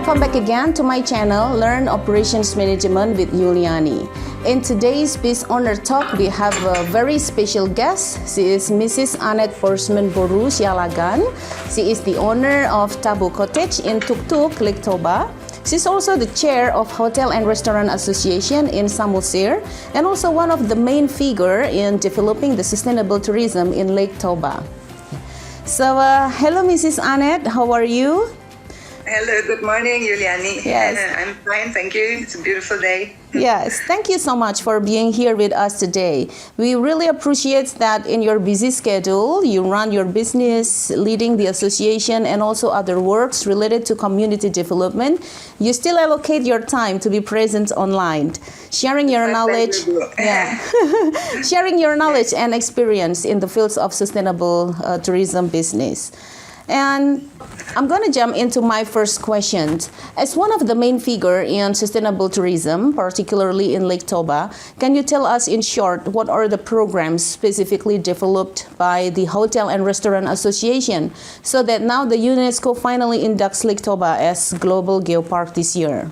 Welcome back again to my channel, Learn Operations Management with Yuliani. In today's BizOwner Talk, we have a very special guest. She is Mrs. Annette Horschmann-TaboCottages. She is the owner of TaboCottages in Tuk-Tuk, LakeToba. She's also the chair of Hotel and Restaurant Association in Samosir and also one of the main figure in developing the sustainable tourism in LakeToba. So, hello Mrs. Annette, how are you? Hello, good morning, Yuliani. Yes. I'm fine, thank you. It's a beautiful day. Yes, thank you so much for being here with us today. We really appreciate that in your busy schedule, you run your business, leading the association, and also other works related to community development. You still allocate your time to be present online, sharing your knowledge. Yeah, sharing your knowledge and experience in the fields of sustainable tourism business. And I'm going to jump into my first question. As one of the main figures in sustainable tourism, particularly in LakeToba, can you tell us in short what are the programs specifically developed by the Hotel and Restaurant Association so that now the UNESCO finally inducts LakeToba as Global Geopark this year?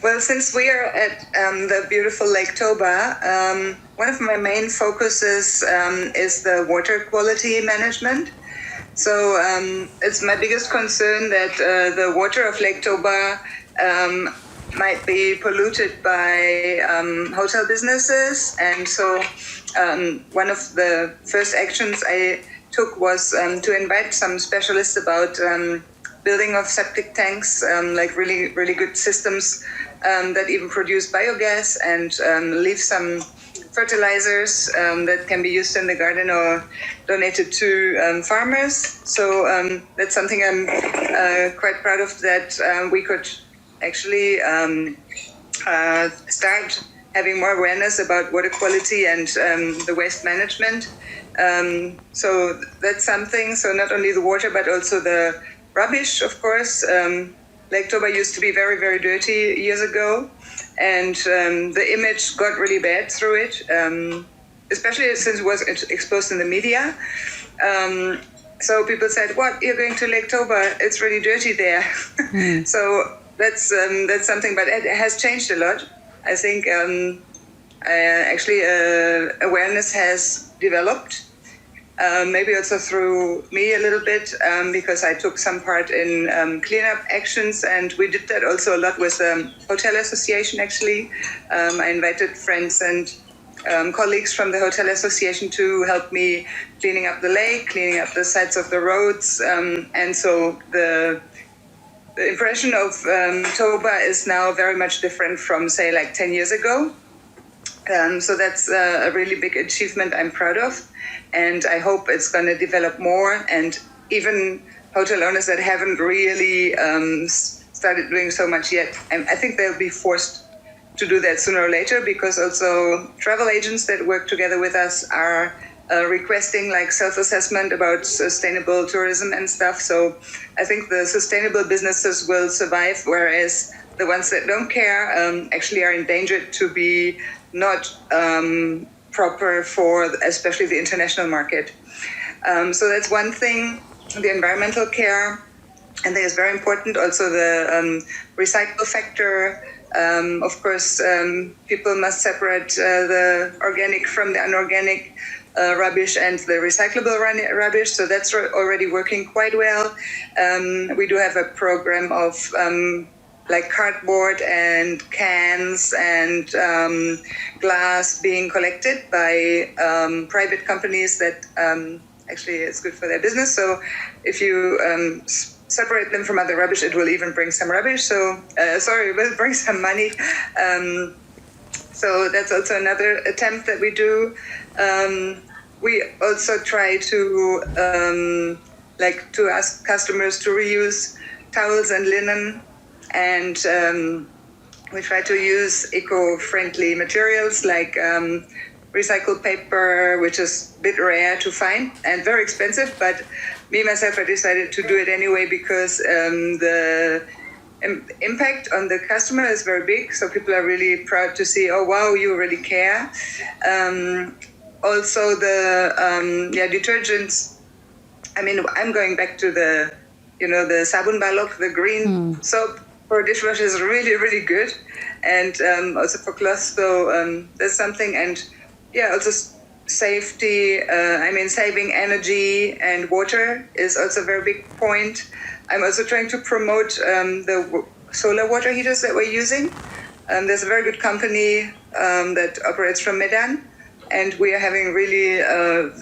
Well, since we are at the beautiful LakeToba, one of my main focuses is the water quality management. So it's my biggest concern that the water of LakeToba might be polluted by hotel businesses. And so one of the first actions I took was to invite some specialists about building of septic tanks, like really, really good systems that even produce biogas and leave some fertilizers that can be used in the garden or donated to farmers. So that's something I'm quite proud of, that we could actually start having more awareness about water quality and the waste management. So that's something. So not only the water, but also the rubbish, of course. LakeToba used to be very, very dirty years ago. And the image got really bad through it, especially since it was exposed in the media. So people said, "What? You're going to LakeToba? It's really dirty there." So that's something, but it has changed a lot. I think actually awareness has developed. Maybe also through me a little bit, because I took some part in cleanup actions, and we did that also a lot with the Hotel Association, actually. I invited friends and colleagues from the Hotel Association to help me cleaning up the lake, cleaning up the sides of the roads, and so the impression of Toba is now very much different from, say, like 10 years ago. So that's a really big achievement I'm proud of. And I hope it's going to develop more, and even hotel owners that haven't really started doing so much yet, I think they'll be forced to do that sooner or later, because also travel agents that work together with us are requesting like self-assessment about sustainable tourism and stuff. So I think the sustainable businesses will survive, whereas the ones that don't care actually are endangered to be not proper for especially the international market. So that's one thing, the environmental care. And then it's very important also the recycle factor. Of course, people must separate the organic from the unorganic rubbish and the recyclable rubbish. So that's already working quite well. We do have a program of like cardboard and cans and glass being collected by private companies that actually is good for their business. So if you separate them from other rubbish, it will even bring some rubbish. So, it will bring some money. So that's also another attempt that we do. We also try to to ask customers to reuse towels and linen. And we try to use eco-friendly materials like recycled paper, which is a bit rare to find and very expensive. But me, myself, I decided to do it anyway because the impact on the customer is very big. So people are really proud to see, oh, wow, you really care. Also, the detergents. I mean, I'm going back to the the sabun balok, the green soap for dishwasher is really, really good. And also for clothes. So that's something. And also safety, saving energy and water is also a very big point. I'm also trying to promote the solar water heaters that we're using. There's a very good company that operates from Medan, and we are having really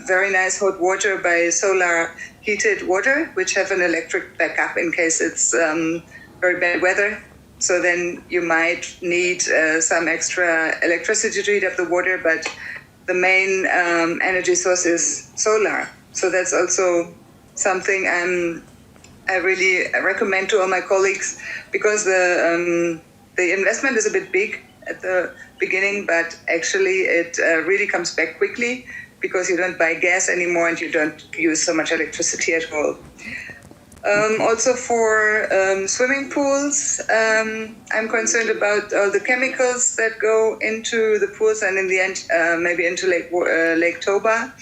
very nice hot water by solar heated water, which have an electric backup in case it's very bad weather. So then you might need some extra electricity to heat up the water, but the main energy source is solar. So that's also something I really recommend to all my colleagues, because the investment is a bit big at the beginning, but actually it really comes back quickly because you don't buy gas anymore and you don't use so much electricity at all. Also for swimming pools, I'm concerned about all the chemicals that go into the pools and in the end maybe into LakeToba.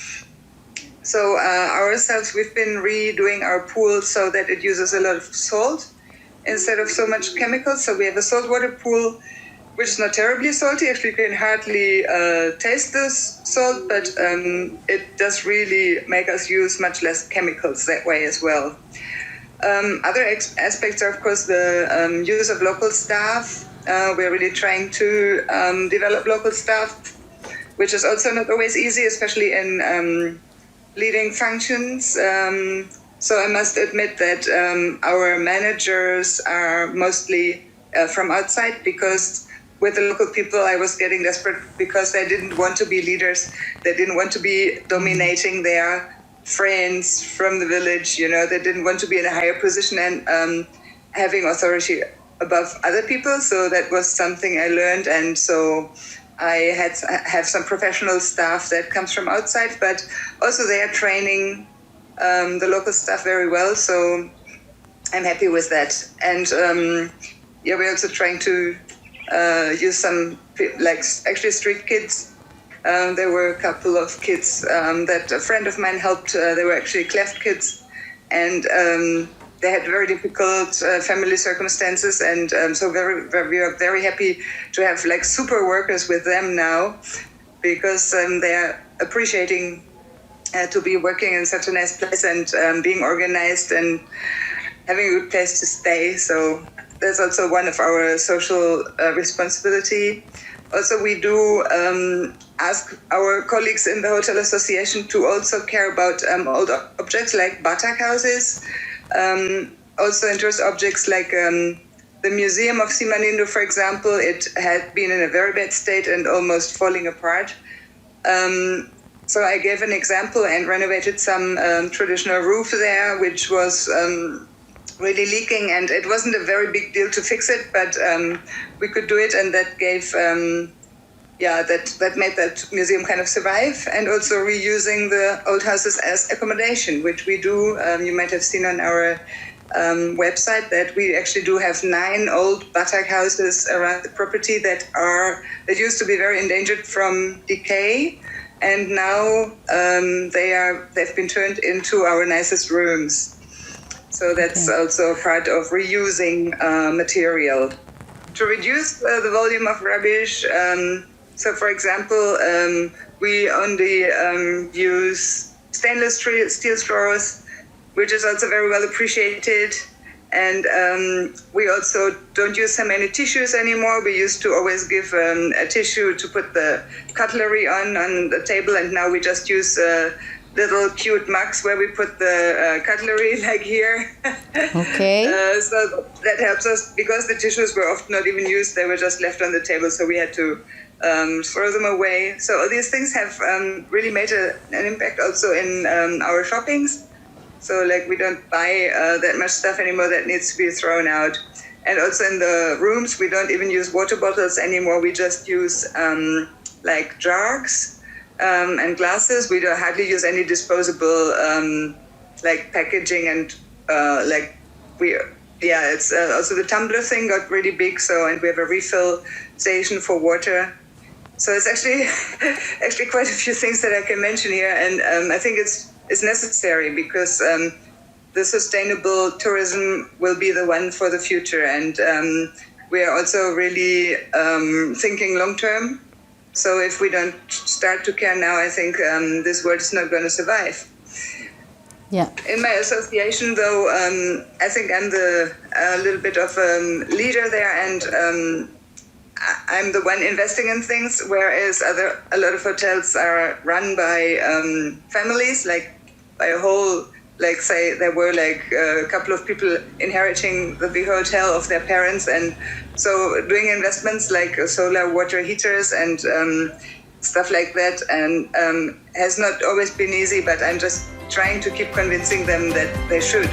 So ourselves, we've been redoing our pool so that it uses a lot of salt instead of so much chemicals. So we have a saltwater pool, which is not terribly salty. Actually, you can hardly taste this salt, but it does really make us use much less chemicals that way as well. Other aspects are, of course, the use of local staff. We're really trying to develop local staff, which is also not always easy, especially in leading functions. So I must admit that our managers are mostly from outside, because with the local people I was getting desperate because they didn't want to be leaders. They didn't want to be dominating their friends from the village, they didn't want to be in a higher position and having authority above other people. So that was something I learned. And so I have some professional staff that comes from outside, but also they are training the local staff very well. So I'm happy with that. And we're also trying to use some, actually street kids. There were a couple of kids that a friend of mine helped. They were actually cleft kids, and they had very difficult family circumstances. And so we are very happy to have super workers with them now, because they are appreciating to be working in such a nice place and being organized and having a good place to stay. So that's also one of our social responsibility. Also, we do ask our colleagues in the Hotel Association to also care about old objects like batak houses, also interest objects like the Museum of Simanindo, for example. It had been in a very bad state and almost falling apart. So I gave an example and renovated some traditional roof there, which was really leaking, and it wasn't a very big deal to fix it, but we could do it, and that gave that made that museum kind of survive. And also reusing the old houses as accommodation, which we do. You might have seen on our website that we actually do have 9 old batak houses around the property that used to be very endangered from decay, and now they've been turned into our nicest rooms. So that's also part of reusing material. To reduce the volume of rubbish, so for example, we only use stainless steel straws, which is also very well appreciated. And we also don't use so many tissues anymore. We used to always give a tissue to put the cutlery on the table, and now we just use little cute mugs where we put the cutlery, like here. Okay. So that helps us, because the tissues were often not even used. They were just left on the table, so we had to throw them away. So all these things have really made an impact also in our shoppings. So we don't buy that much stuff anymore that needs to be thrown out. And also in the rooms, we don't even use water bottles anymore. We just use jars and glasses. We don't hardly use any disposable packaging, and it's also the tumbler thing got really big. So, and we have a refill station for water. So it's actually quite a few things that I can mention here, and I think it's necessary, because the sustainable tourism will be the one for the future. And we are also really thinking long term. So if we don't start to care now, I think this world is not going to survive. Yeah. In my association, though, I think I'm a little bit of a leader there, and I'm the one investing in things, whereas a lot of hotels are run by families, like by a whole, like say there were like a couple of people inheriting the big hotel of their parents, and so doing investments like solar water heaters and stuff like that, and has not always been easy, but I'm just trying to keep convincing them that they should.